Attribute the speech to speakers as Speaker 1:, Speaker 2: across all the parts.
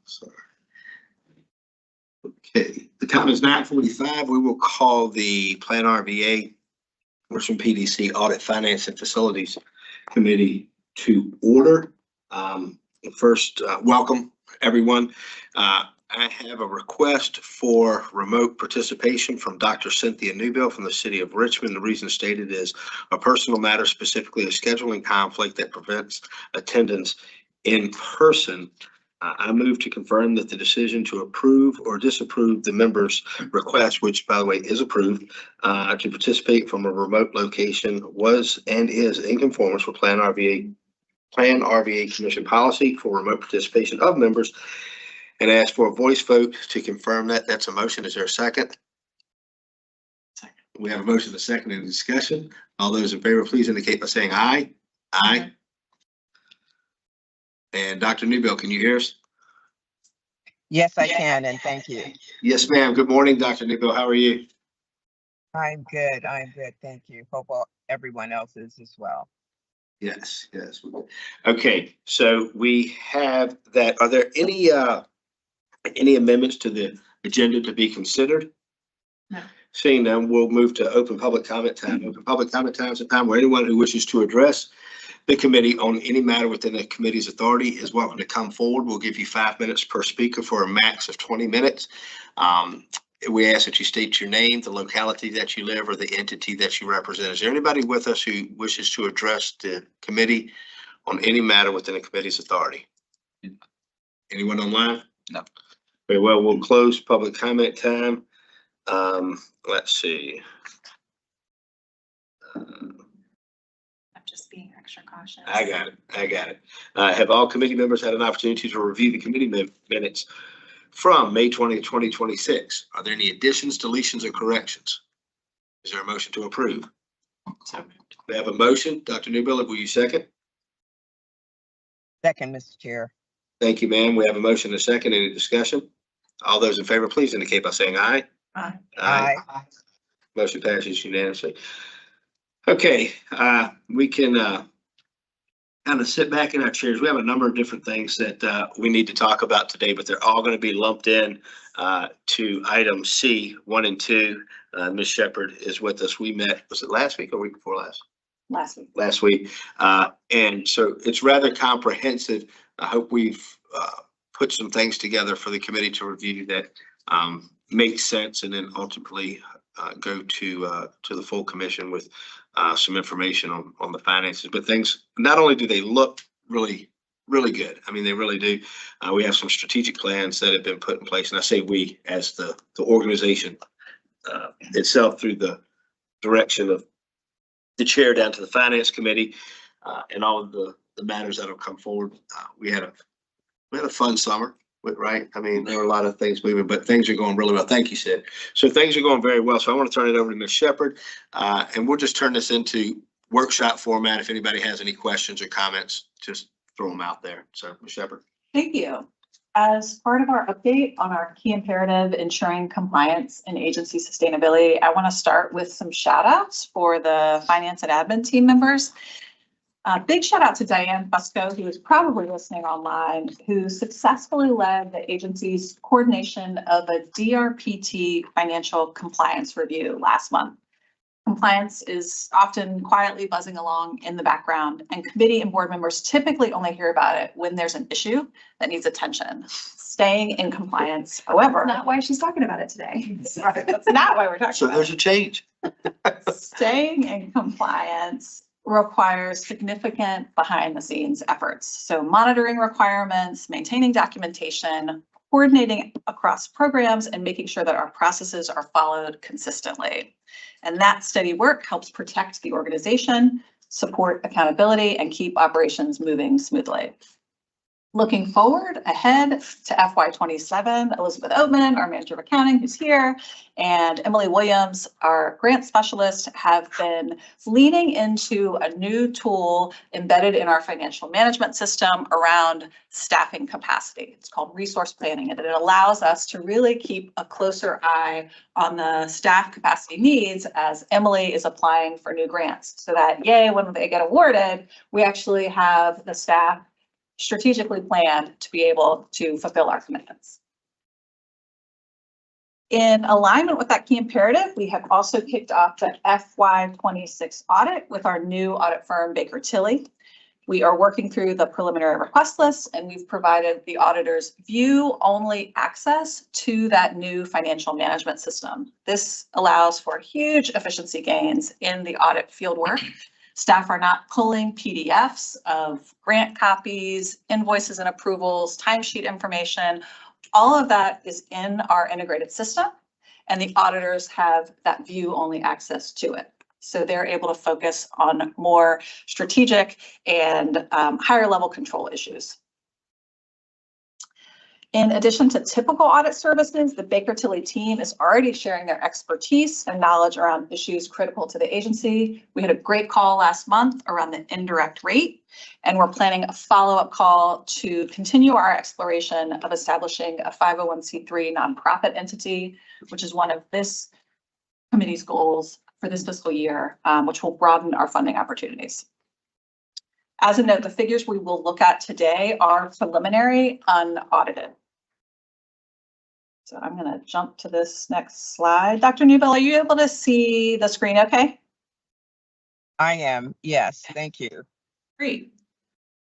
Speaker 1: Sorry. Okay, the time is 9:45. We will call the PlanRVA Richmond PDC Audit, Finance, and Facilities Committee to order. First, welcome everyone. I have a request for remote participation from Dr. Cynthia Newbill from the City of Richmond. The reason stated is a personal matter, specifically a scheduling conflict that prevents attendance in person. I move to confirm that the decision to approve or disapprove the member's request, which by the way is approved, to participate from a remote location was and is in conformance with PlanRVA Commission policy for remote participation of members, and ask for a voice vote to confirm that. That's a motion. Is there a second? Second. We have a motion, a second, in discussion. All those in favor, please indicate by saying aye. Aye. And Dr. Newbill, can you hear us?
Speaker 2: Yes, I can, and thank you.
Speaker 1: Yes, ma'am. Good morning, Dr. Newbill. How are you?
Speaker 2: I'm good. I'm good. Thank you. Hope everyone else is as well.
Speaker 1: Yes, yes. Okay, so we have that. Are there any amendments to the agenda to be considered?
Speaker 3: No.
Speaker 1: Seeing none, we'll move to open public comment time. Open public comment time is a time where anyone who wishes to address the committee on any matter within the committee's authority is welcome to come forward. We'll give you 5 minutes per speaker for a max of 20 minutes. We ask that you state your name, the locality that you live, or the entity that you represent. Is there anybody with us who wishes to address the committee on any matter within the committee's authority? Anyone online?
Speaker 4: No.
Speaker 1: Very well, we'll close public comment time. Let's see.
Speaker 3: I'm just being extra cautious.
Speaker 1: I got it. Have all committee members had an opportunity to review the committee minutes from May 20th, 2026? Are there any additions, deletions, or corrections? Is there a motion to approve? We have a motion. Dr. Newbill, will you second?
Speaker 2: Second, Mr. Chair.
Speaker 1: Thank you, ma'am. We have a motion and a second. Any discussion? All those in favor, please indicate by saying aye.
Speaker 3: Aye.
Speaker 2: Aye.
Speaker 1: Motion passes unanimously. Okay, we can kind of sit back in our chairs. We have a number of different things that we need to talk about today, but they're all going to be lumped in to item C, 1 and 2. Ms. Shepard is with us. We met, was it last week or week before last?
Speaker 3: Last week.
Speaker 1: Last week. And so it's rather comprehensive. I hope we've put some things together for the committee to review that make sense, and then ultimately go to the full commission with some information on the finances. But things, not only do they look really good, I mean, they really do. We have some strategic plans that have been put in place, and I say we as the organization itself, through the direction of the chair down to the finance committee, and all of the matters that have come forward. We had a fun summer, right? I mean, there were a lot of things moving, but things are going really well. Thank you, Sid. So things are going very well. So I want to turn it over to Ms. Shepard, and we'll just turn this into workshop format. If anybody has any questions or comments, just throw them out there. So Ms. Shepard.
Speaker 3: Thank you. As part of our update on our key imperative, ensuring compliance and agency sustainability, I want to start with some shout outs for the finance and admin team members. Big shout out to Diane Fusco, who is probably listening online, who successfully led the agency's coordination of a DRPT financial compliance review last month. Compliance is often quietly buzzing along in the background, and committee and board members typically only hear about it when there's an issue that needs attention. Staying in compliance, however.
Speaker 5: That's not why she's talking about it today.
Speaker 3: That's not why we're talking about it.
Speaker 1: So there's a change.
Speaker 3: Staying in compliance requires significant behind the scenes efforts. So monitoring requirements, maintaining documentation, coordinating across programs, and making sure that our processes are followed consistently. And that steady work helps protect the organization, support accountability, and keep operations moving smoothly. Looking forward ahead to FY27, Elizabeth Oatman, our manager of accounting, who's here, and Emily Williams, our grant specialist, have been leaning into a new tool embedded in our financial management system around staffing capacity. It's called resource planning, and it allows us to really keep a closer eye on the staff capacity needs as Emily is applying for new grants, so that, yay, when they get awarded, we actually have the staff strategically planned to be able to fulfill our commitments. In alignment with that key imperative, we have also kicked off the FY26 audit with our new audit firm, Baker Tilly. We are working through the preliminary request list, and we've provided the auditors view-only access to that new financial management system. This allows for huge efficiency gains in the audit fieldwork. Staff are not pulling PDFs of grant copies, invoices and approvals, timesheet information. All of that is in our integrated system, and the auditors have that view-only access to it. So they're able to focus on more strategic and higher level control issues. In addition to typical audit services, the Baker Tilly team is already sharing their expertise and knowledge around issues critical to the agency. We had a great call last month around the indirect rate, and we're planning a follow-up call to continue our exploration of establishing a 501c3 nonprofit entity, which is one of this committee's goals for this fiscal year, which will broaden our funding opportunities. As a note, the figures we will look at today are preliminary, unaudited. So I'm going to jump to this next slide. Dr. Newbell, are you able to see the screen okay?
Speaker 2: I am, yes, thank you.
Speaker 3: Great.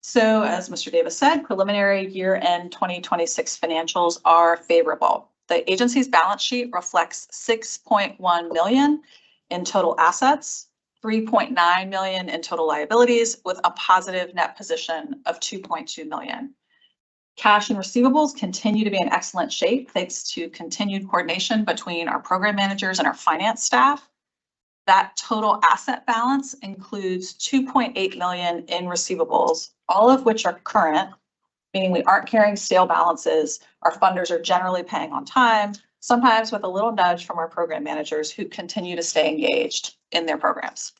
Speaker 3: So as Mr. Davis said, preliminary year-end 2026 financials are favorable. The agency's balance sheet reflects $6.1 million in total assets, $3.9 million in total liabilities, with a positive net position of $2.2 million. Cash and receivables continue to be in excellent shape thanks to continued coordination between our program managers and our finance staff. That total asset balance includes $2.8 million in receivables, all of which are current, meaning we aren't carrying stale balances. Our funders are generally paying on time, sometimes with a little nudge from our program managers who continue to stay engaged in their programs.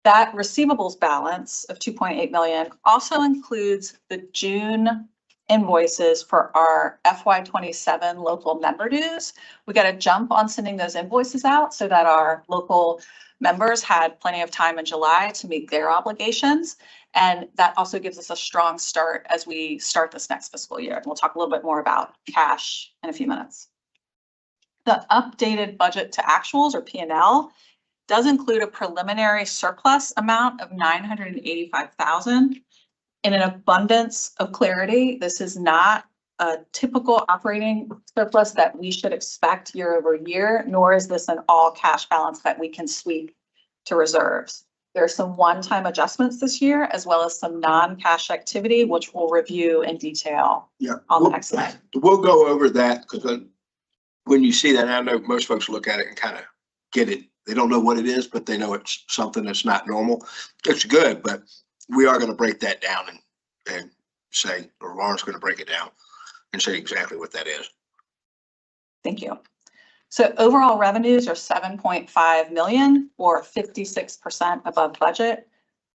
Speaker 3: That receivables balance of $2.8 million also includes the June invoices for our FY27 local member dues. We got a jump on sending those invoices out so that our local members had plenty of time in July to meet their obligations. And that also gives us a strong start as we start this next fiscal year. And we'll talk a little bit more about cash in a few minutes. The updated budget to actuals, or P&L, does include a preliminary surplus amount of $985,000. In an abundance of clarity, this is not a typical operating surplus that we should expect year over year, nor is this an all cash balance that we can sweep to reserves. There are some one-time adjustments this year, as well as some non-cash activity, which we'll review in detail on the next slide.
Speaker 1: We'll go over that because when you see that, I know most folks look at it and kind of get it. They don't know what it is, but they know it's something that's not normal. It's good, but we are going to break that down and say, or Lauren's going to break it down and say exactly what that is.
Speaker 3: Thank you. So overall revenues are $7.5 million, or 56% above budget,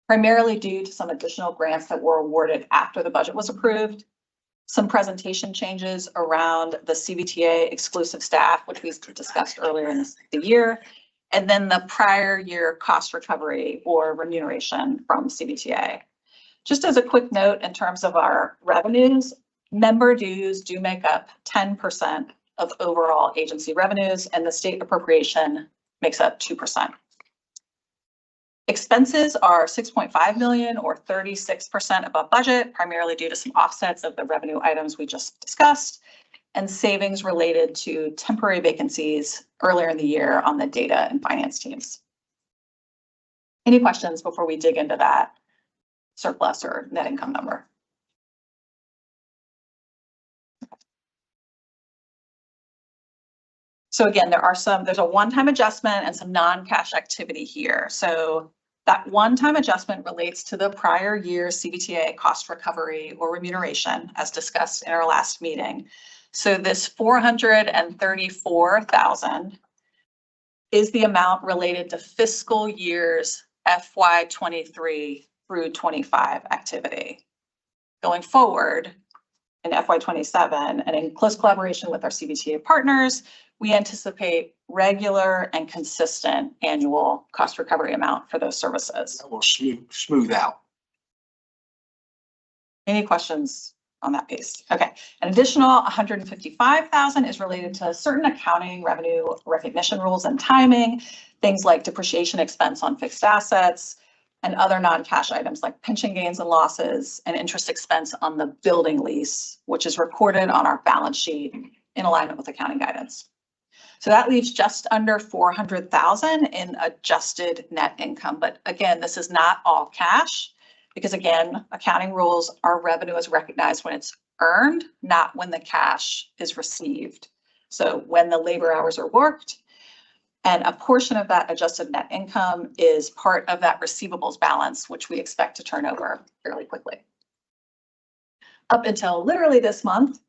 Speaker 3: primarily due to some additional grants that were awarded after the budget was approved, some presentation changes around the CBTA exclusive staff, which we discussed earlier in the year, and then the prior year cost recovery or remuneration from CBTA. Just as a quick note, in terms of our revenues, member dues do make up 10% of overall agency revenues, and the state appropriation makes up 2%. Expenses are $6.5 million, or 36% above budget, primarily due to some offsets of the revenue items we just discussed, and savings related to temporary vacancies earlier in the year on the data and finance teams. Any questions before we dig into that surplus or net income number? So again, there's a one-time adjustment and some non-cash activity here. So that one-time adjustment relates to the prior year CBTA cost recovery or remuneration, as discussed in our last meeting. So this $434,000 is the amount related to fiscal years FY23 through 25 activity. Going forward in FY27 and in close collaboration with our CBTA partners, we anticipate regular and consistent annual cost recovery amount for those services.
Speaker 1: That will smooth out.
Speaker 3: Any questions on that piece? Okay, an additional 155,000 is related to certain accounting revenue recognition rules and timing, things like depreciation expense on fixed assets and other non-cash items like pension gains and losses and interest expense on the building lease, which is recorded on our balance sheet in alignment with accounting guidance. So that leaves just under 400,000 in adjusted net income. But again, this is not all cash because again, accounting rules, our revenue is recognized when it's earned, not when the cash is received. So when the labor hours are worked, and a portion of that adjusted net income is part of that receivables balance, which we expect to turn over fairly quickly. Up until literally this month,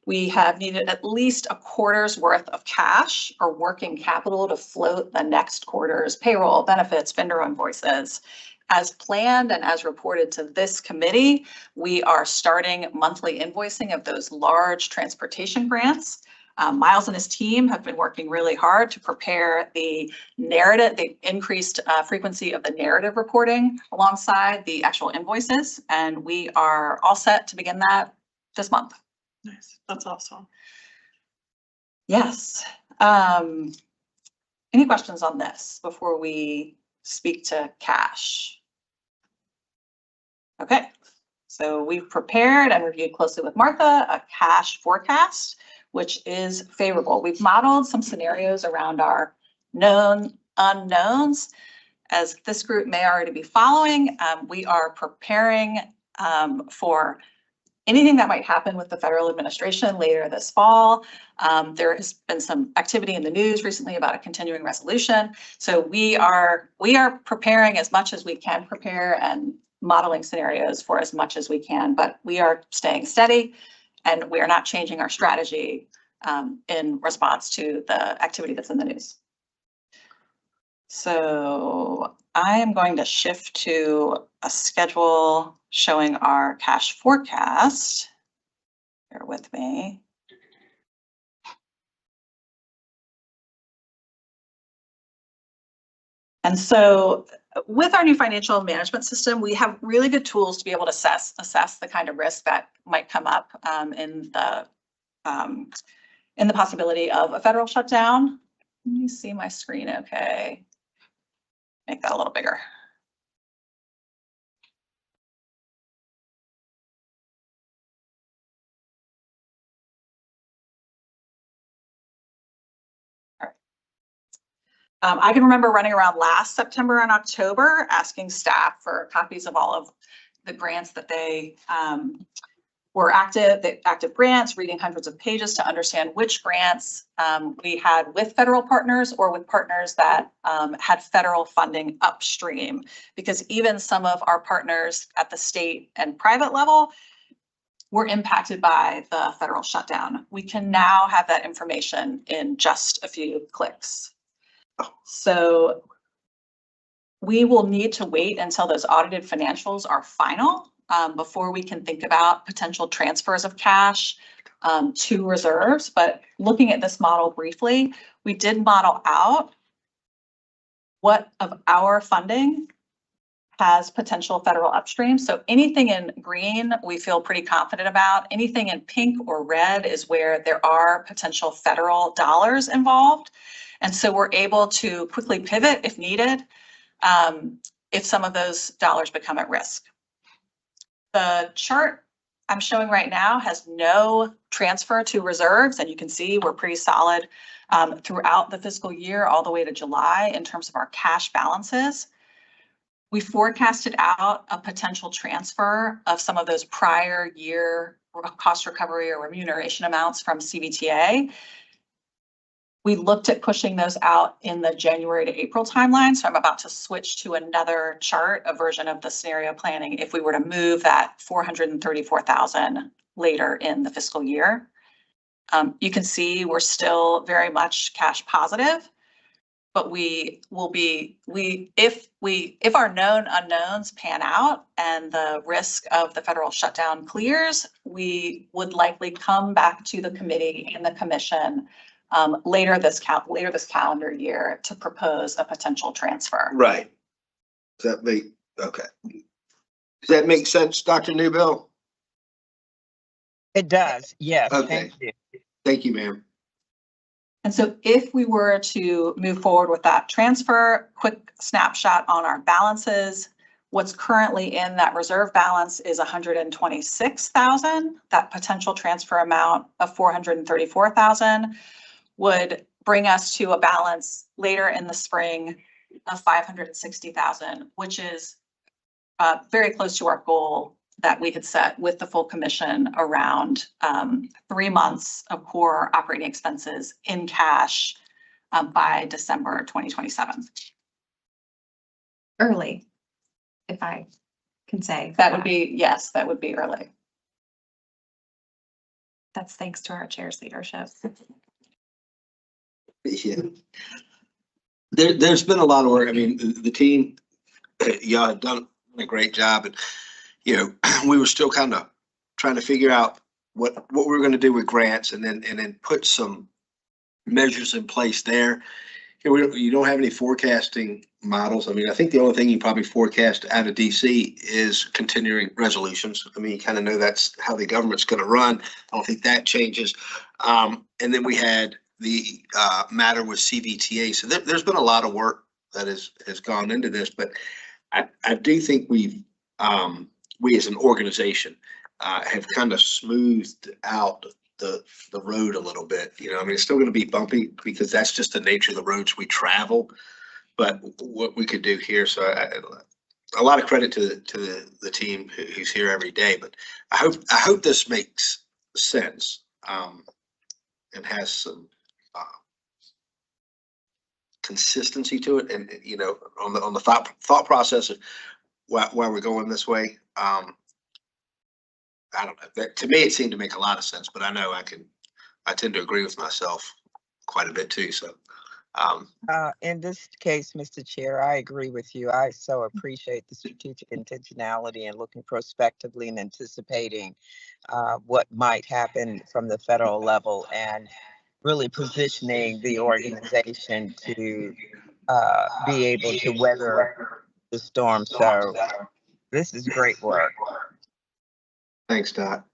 Speaker 3: we have needed at least a quarter's worth of cash or working capital to float the next quarter's payroll, benefits, vendor invoices. As planned and as reported to this committee, we are starting monthly invoicing of those large transportation grants. Miles and his team have been working really hard to prepare the narrative, the increased frequency of the narrative reporting alongside the actual invoices. And we are all set to begin that this month.
Speaker 4: Nice. That's awesome.
Speaker 3: Yes. Any questions on this before we speak to cash? Okay. So we've prepared and reviewed closely with Martha a cash forecast, which is favorable. We've modeled some scenarios around our known unknowns. As this group may already be following, we are preparing for anything that might happen with the federal administration later this fall. There has been some activity in the news recently about a continuing resolution. So we are preparing as much as we can prepare and modeling scenarios for as much as we can, but we are staying steady and we are not changing our strategy in response to the activity that's in the news. So I am going to shift to a schedule showing our cash forecast. Bear with me. And so with our new financial management system, we have really good tools to be able to assess the kind of risk that might come up in the possibility of a federal shutdown. Let me see my screen. Okay. Make that a little bigger. I can remember running around last September and October asking staff for copies of all of the grants that they were active grants, reading hundreds of pages to understand which grants we had with federal partners or with partners that had federal funding upstream, because even some of our partners at the state and private level were impacted by the federal shutdown. We can now have that information in just a few clicks. So we will need to wait until those audited financials are final before we can think about potential transfers of cash to reserves. But looking at this model briefly, we did model out what of our funding has potential federal upstream. So anything in green, we feel pretty confident about. Anything in pink or red is where there are potential federal dollars involved. And so we're able to quickly pivot if needed, if some of those dollars become at risk. The chart I'm showing right now has no transfer to reserves, and you can see we're pretty solid throughout the fiscal year all the way to July in terms of our cash balances. We forecasted out a potential transfer of some of those prior year cost recovery or remuneration amounts from CBTA. We looked at pushing those out in the January to April timeline. So I'm about to switch to another chart, a version of the scenario planning if we were to move that 434,000 later in the fiscal year. You can see we're still very much cash positive, but we will be, if our known unknowns pan out and the risk of the federal shutdown clears, we would likely come back to the committee and the commission later this calendar year to propose a potential transfer.
Speaker 1: Right. Does that make, okay. Does that make sense, Dr. Newbill?
Speaker 2: It does, yes,
Speaker 1: Okay.
Speaker 2: thank you.
Speaker 1: Thank you, ma'am.
Speaker 3: And so if we were to move forward with that transfer, quick snapshot on our balances, what's currently in that reserve balance is 126,000. That potential transfer amount of 434,000 would bring us to a balance later in the spring of 560,000, which is very close to our goal that we had set with the full commission around 3 months of core operating expenses in cash by December 2027.
Speaker 5: Early, if I can say.
Speaker 3: That would be, yes, that would be early.
Speaker 5: That's thanks to our chair's leadership.
Speaker 1: Yeah. There's been a lot of work. I mean, the team, y'all have done a great job, and you know, we were still kind of trying to figure out what we were going to do with grants, and then put some measures in place there. You don't have any forecasting models. I mean, I think the only thing you probably forecast out of DC is continuing resolutions. I mean, you kind of know that's how the government's going to run. I don't think that changes. And then we had the matter with CVTA. So there's been a lot of work that has gone into this, but I do think we as an organization have kind of smoothed out the road a little bit. You know, I mean, it's still going to be bumpy because that's just the nature of the roads we travel. But what we could do here, so a lot of credit to the team who's here every day. But I hope this makes sense and has some consistency to it, and you know, on the thought process of why we're going this way. I don't know. That, to me, it seemed to make a lot of sense, but I know I tend to agree with myself quite a bit too. So,
Speaker 2: In this case, Mr. Chair, I agree with you. I so appreciate the strategic intentionality and looking prospectively and anticipating what might happen from the federal level and really positioning the organization to be able to weather the storm. So this is great work.
Speaker 1: thanks, Doc.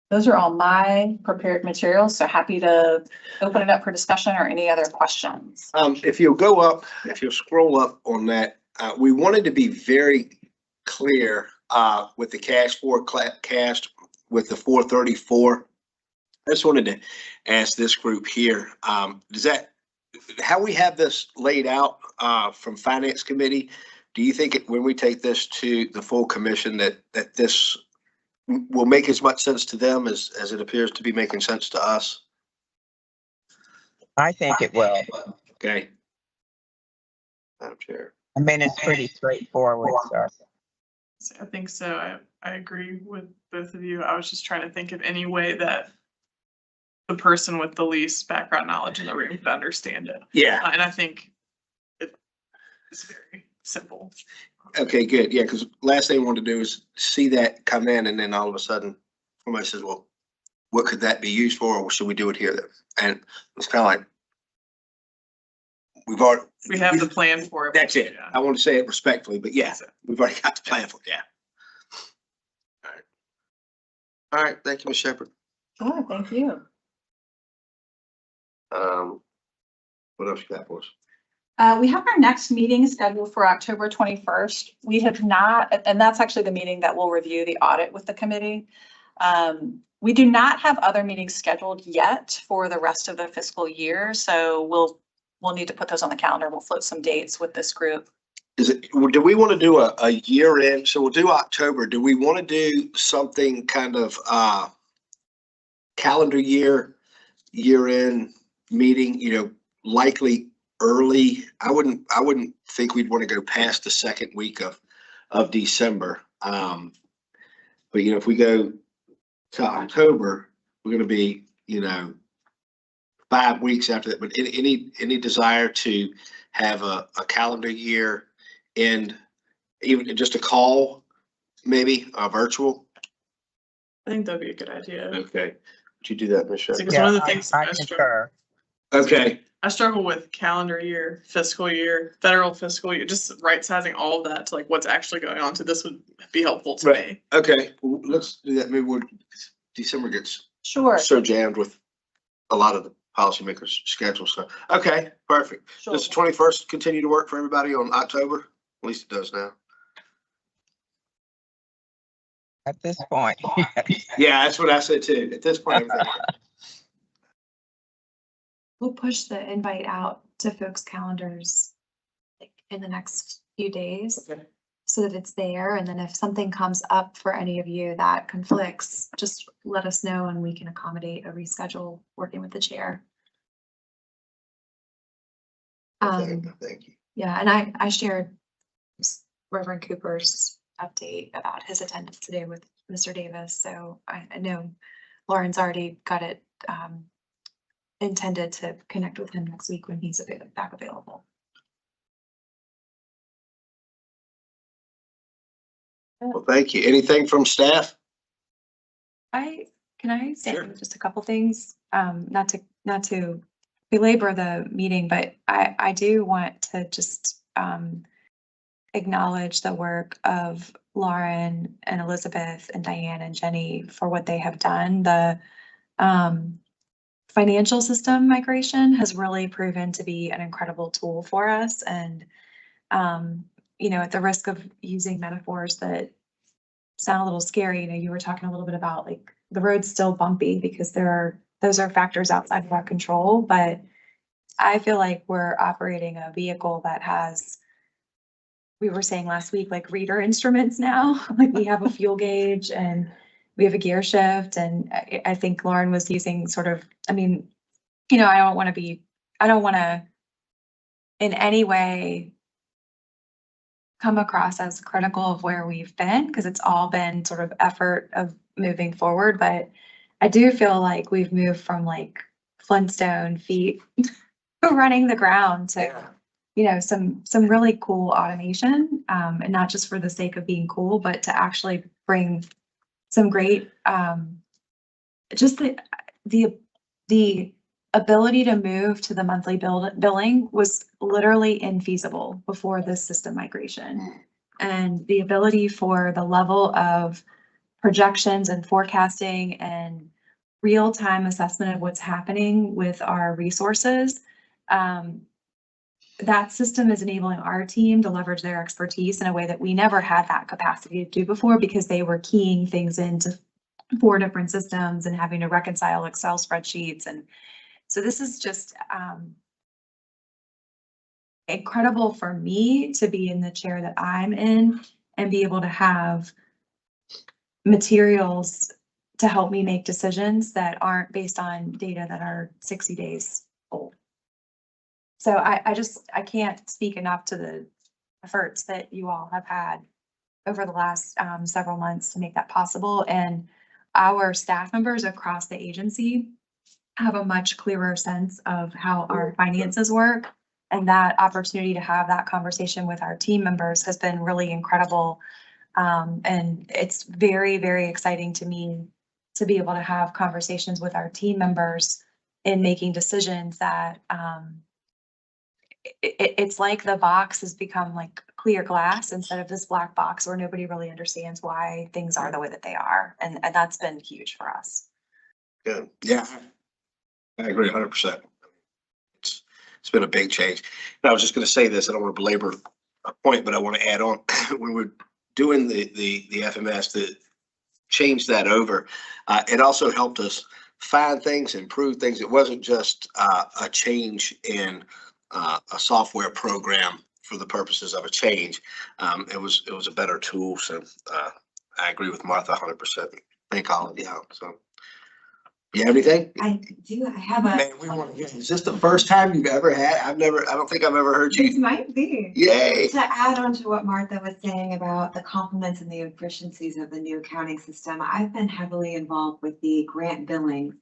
Speaker 3: Those are all my prepared materials, so happy to open it up for discussion or any other questions.
Speaker 1: If you'll scroll up on that, we wanted to be very clear with the cash forecast with the 434. I just wanted to ask this group here, how we have this laid out from Finance Committee, do you think when we take this to the full commission that this will make as much sense to them as it appears to be making sense to us?
Speaker 2: I think it will.
Speaker 1: Okay. Madam Chair.
Speaker 2: I mean, it's pretty straightforward. So.
Speaker 4: I think so. I agree with both of you. I was just trying to think of any way that the person with the least background knowledge in the room could understand it.
Speaker 1: Yeah.
Speaker 4: And I think it's very simple.
Speaker 1: Okay, good. Yeah, because last thing I wanted to do is see that come in, and then all of a sudden somebody says, well, what could that be used for, or should we do it here then? And it's kind of like,
Speaker 4: We have the plan for it.
Speaker 1: That's it.
Speaker 4: Yeah.
Speaker 1: I want to say it respectfully, but yeah, we've already got the plan for it. Yeah. All right. All right. Thank you, Ms. Shepherd.
Speaker 3: Sure, thank you.
Speaker 1: What else you got for us?
Speaker 3: We have our next meeting scheduled for October 21st. We have not, and that's actually the meeting that will review the audit with the committee. We do not have other meetings scheduled yet for the rest of the fiscal year, so we'll need to put those on the calendar. We'll float some dates with this group.
Speaker 1: Do we want to do a year end? So we'll do October. Do we want to do something kind of calendar year end meeting, you know, likely early? I wouldn't think we'd want to go past the second week of December. But you know, if we go to October, we're going to be, you know, 5 weeks after that. But any desire to have a calendar year end, even just a call, maybe virtual?
Speaker 4: I think that'd be a good idea.
Speaker 1: Okay. Would you do that, Ms. Shepherd?
Speaker 4: Because one of the things
Speaker 2: I
Speaker 4: I struggle,
Speaker 2: concur.
Speaker 1: Okay.
Speaker 4: I struggle with calendar year, fiscal year, federal fiscal year, just right sizing all of that to like what's actually going on. So this would be helpful to me.
Speaker 1: Okay, well, let's do that. Maybe December gets
Speaker 3: Sure.
Speaker 1: so jammed with a lot of the policymakers' schedules. So, okay, perfect. Does the 21st continue to work for everybody on October? At least it does now.
Speaker 2: At this point, yes.
Speaker 1: Yeah, that's what I said too. At this point, everything works.
Speaker 5: We'll push the invite out to folks' calendars like in the next few days.
Speaker 1: Okay.
Speaker 5: So that it's there, and then if something comes up for any of you that conflicts, just let us know and we can accommodate a reschedule working with the chair.
Speaker 1: Thank you.
Speaker 5: Yeah, and I shared Reverend Cooper's update about his attendance today with Mr. Davis, so I know Lauren's already got it intended to connect with him next week when he's back available.
Speaker 1: Well, thank you. Anything from staff?
Speaker 5: Can I say
Speaker 1: Sure.
Speaker 5: just a couple things? Not to belabor the meeting, but I do want to just acknowledge the work of Lauren and Elizabeth and Diane and Jenny for what they have done. The financial system migration has really proven to be an incredible tool for us. And, you know, at the risk of using metaphors that sound a little scary, you know, you were talking a little bit about like the road's still bumpy because those are factors outside of our control. But I feel like we're operating a vehicle that has, we were saying last week, like reader instruments now, like we have a fuel gauge and we have a gear shift. And I think Lauren was using sort of, I mean, you know, I don't want to in any way come across as critical of where we've been, because it's all been sort of effort of moving forward. But I do feel like we've moved from like Flintstone feet running the ground to, you know, some really cool automation, and not just for the sake of being cool, but to actually bring some great, just the ability to move to the monthly billing was literally infeasible before this system migration. And the ability for the level of projections and forecasting and real-time assessment of what's happening with our resources, that system is enabling our team to leverage their expertise in a way that we never had that capacity to do before, because they were keying things into 4 different systems and having to reconcile Excel spreadsheets. And so this is just incredible for me to be in the chair that I'm in and be able to have materials to help me make decisions that aren't based on data that are 60 days old. So I can't speak enough to the efforts that you all have had over the last several months to make that possible. And our staff members across the agency have a much clearer sense of how our finances work. And that opportunity to have that conversation with our team members has been really incredible. And it's very, very exciting to me to be able to have conversations with our team members in making decisions that it's like the box has become like clear glass instead of this black box where nobody really understands why things are the way that they are. And that's been huge for us.
Speaker 1: Good. Yeah, I agree 100%. It's been a big change. And I was just going to say this, I don't want to belabor a point, but I want to add on. When we're doing the FMS to change that over, it also helped us find things, improve things. It wasn't just a change in a software program for the purposes of a change. It was a better tool. So I agree with Martha 100%. Thank all of you. So you have anything?
Speaker 6: I do. I have a.
Speaker 1: Man, we want to hear. Is this the first time you've ever had? I don't think I've ever heard
Speaker 6: This
Speaker 1: you.
Speaker 6: might be.
Speaker 1: Yay.
Speaker 6: To add on to what Martha was saying about the compliments and the efficiencies of the new accounting system, I've been heavily involved with the grant billing.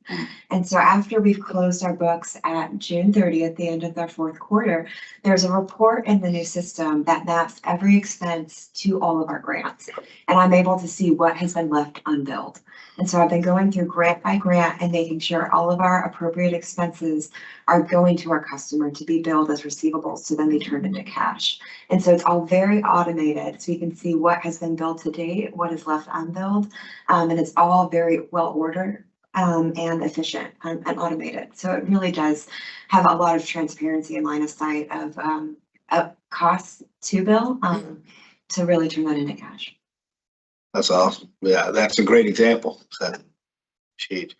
Speaker 6: And so after we've closed our books at June 30th, the end of our 4th quarter, there's a report in the new system that maps every expense to all of our grants. And I'm able to see what has been left unbilled. And so I've been going through grant by grant and making sure all of our appropriate expenses are going to our customer to be billed as receivables, so then they turn into cash. And so it's all very automated, so you can see what has been billed to date, what is left unbilled, and it's all very well ordered and efficient and automated. So it really does have a lot of transparency and line of sight of costs to bill to really turn that into cash.
Speaker 1: That's awesome. Yeah, that's a great example. So, sheet.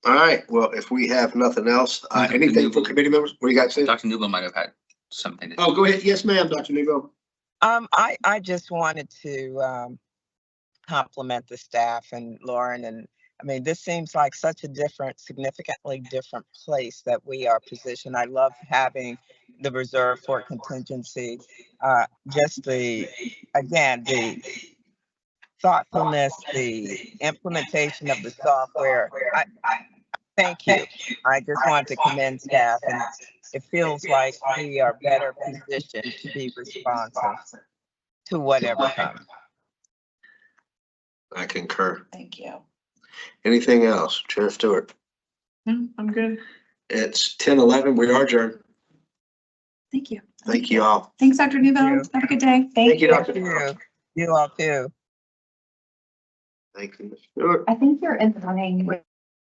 Speaker 1: All right, well, if we have nothing else, anything for committee members? What do you got to say?
Speaker 7: Dr. Newell might have had something to.
Speaker 1: Oh, go ahead. Yes, ma'am, Dr. Nebo.
Speaker 2: I just wanted to compliment the staff and Lauren, and I mean, this seems like such a different, significantly different place that we are positioned. I love having the reserve for contingency. Just the thoughtfulness, the implementation of the software. I thank you. I just wanted to commend staff, and it feels like we are better positioned to be responsive to whatever comes.
Speaker 1: I concur.
Speaker 3: Thank you.
Speaker 1: Anything else? Chair Stewart.
Speaker 4: No, I'm good.
Speaker 1: It's 10:11. We are adjourned.
Speaker 5: Thank you.
Speaker 1: Thank you all.
Speaker 3: Thanks, Dr. Newell.
Speaker 2: you.
Speaker 3: Have a good day.
Speaker 1: Thank you,
Speaker 2: Thank
Speaker 1: Dr.
Speaker 2: you. You all too.
Speaker 1: Thank you, Ms. Stewart.
Speaker 3: I think you're in the running.